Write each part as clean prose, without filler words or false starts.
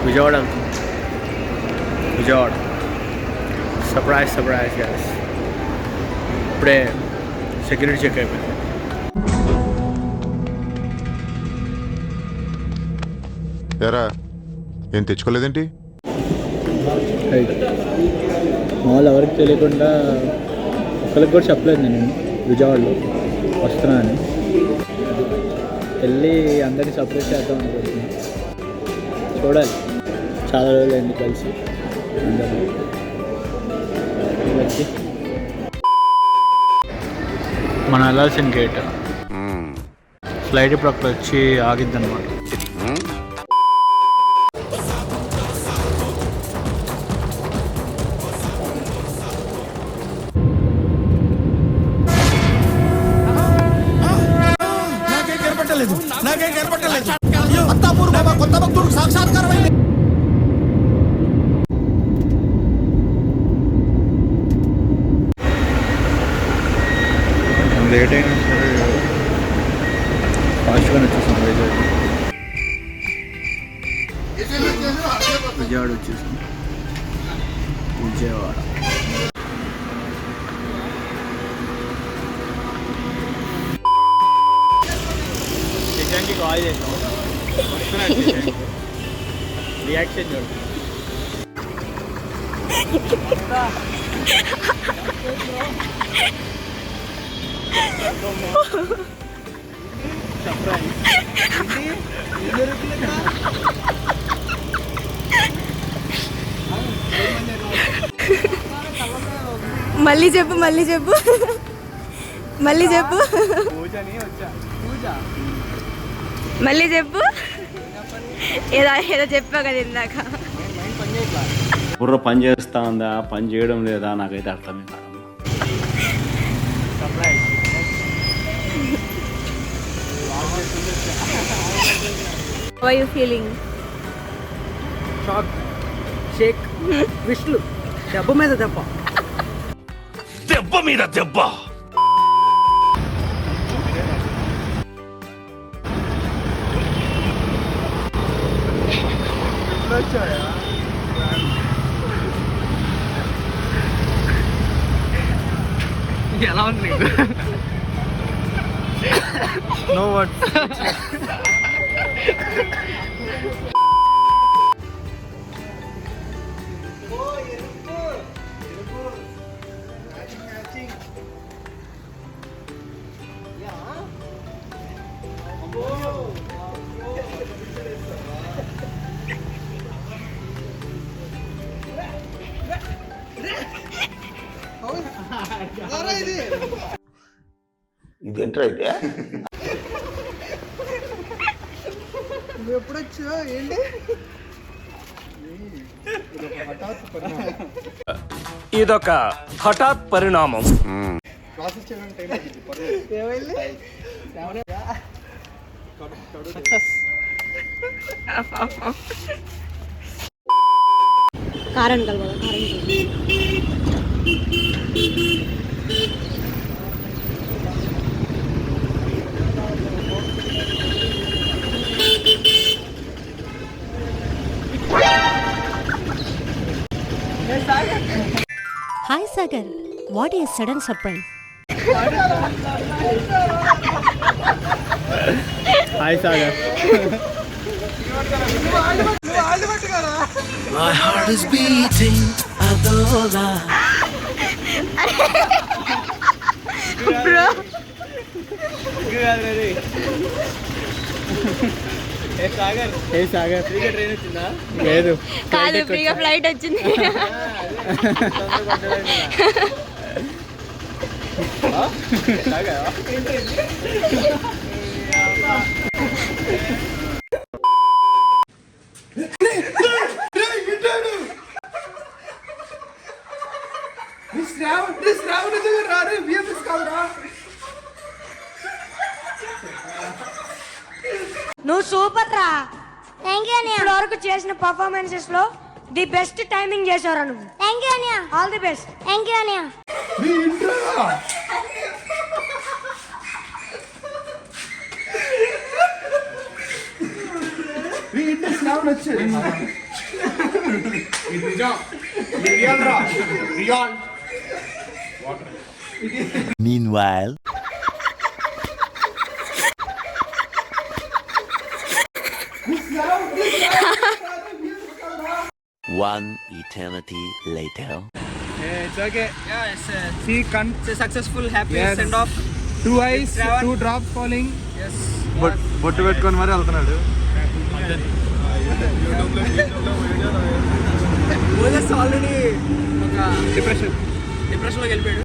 Vijayawada Vijayawada surprise gas. ఇప్పుడే security check అయిపోయింది. ఎరా ఏం తెచ్చుకోలేదేంటి? మామూలు ఎవరికి తెలియకుండా ఒక్కరికి కూడా చెప్పలేదు నేను విజయవాడలో వస్తున్నా అని. వెళ్ళి అందరినీ సర్ప్రైజ్ చేద్దాం అనుకుంటున్నాను. చూడాలి, చాలా రోజులు అయింది కలిసి అందరూ. వచ్చి మనం వెళ్ళాల్సిన గేట్ ఫ్లైట్ ఇప్పుడు అక్కడ వచ్చి ఆగిద్ది అనమాట. లేట్ అయినా సరే ఫాస్ట్గా వచ్చేసాం విజయవాడ వచ్చేసాం. విజయవాడ నిజానికి కాల్ చేసాం, వస్తున్నాడు రియాక్షన్ చూడు. మళ్ళీ చెప్పు మళ్ళీ చెప్పు ఏదో చెప్పా కదా ఇందాక. బుర్ర పని చేస్తా ఉందా, పని చేయడం లేదా నాకైతే అర్థమే కాదు. How are you feeling? Shock, shake, Vishnu దెబ్బ మీద దెబ్బ. ఎలా ఉంది? No words. ఇదేంట్రా అయితే? నువ్వు ఎప్పుడొచ్చా? ఏంటి ఇదొక హఠాత్ పరిణామం. కారం కలవాలి. Hi Sagar, what is sudden surprise? Hi Sagar. My heart is beating adola. Bro, ఏ సాగర్ ఫ్రీగా ట్రైన్ వచ్చిందా? లేదు, కాదు ఫ్రీగా ఫ్లైట్ వచ్చింది. నువ్వు సూపర్ రా. థ్యాంక్ యూ అన్నయ్య. ఇప్పటివరకు చేసిన పర్ఫార్మెన్సెస్ లో ది బెస్ట్ టైమింగ్ చేశారా నువ్వు. థ్యాంక్ యూ అన్నయ్య. All the best. Thank you అన్నయ్య. శ్రావణ్ వచ్చి Meanwhile, one eternity later. It's okay. Yeah, it's a successful, happy send off. 2 eyes, 2 drops falling. Yes. బొట్టు పెట్టుకొని మరి వెళ్తున్నాడు. Moses already డిప్రెషన్లోకి వెళ్ళిపోయాడు.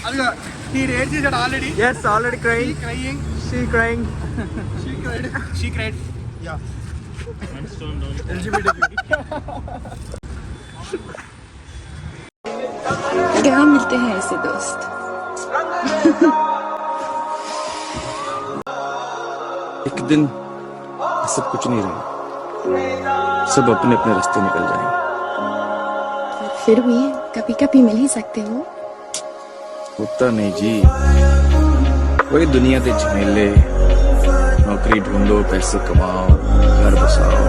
అదిగా he ఏడ్చేసాడు already. Yes, already crying. She crying. She cried. Yeah. क्या मिलते हैं ऐसे दोस्त. एक दिन सब कुछ नहीं रहा, सब अपने अपने रास्ते निकल जाएंगे. फिर भी कभी कभी मिल ही सकते हो. होता नहीं जी, वही दुनिया के झमेले, नौकरी ढूंढो, पैसे कमाओ, घर बसाओ,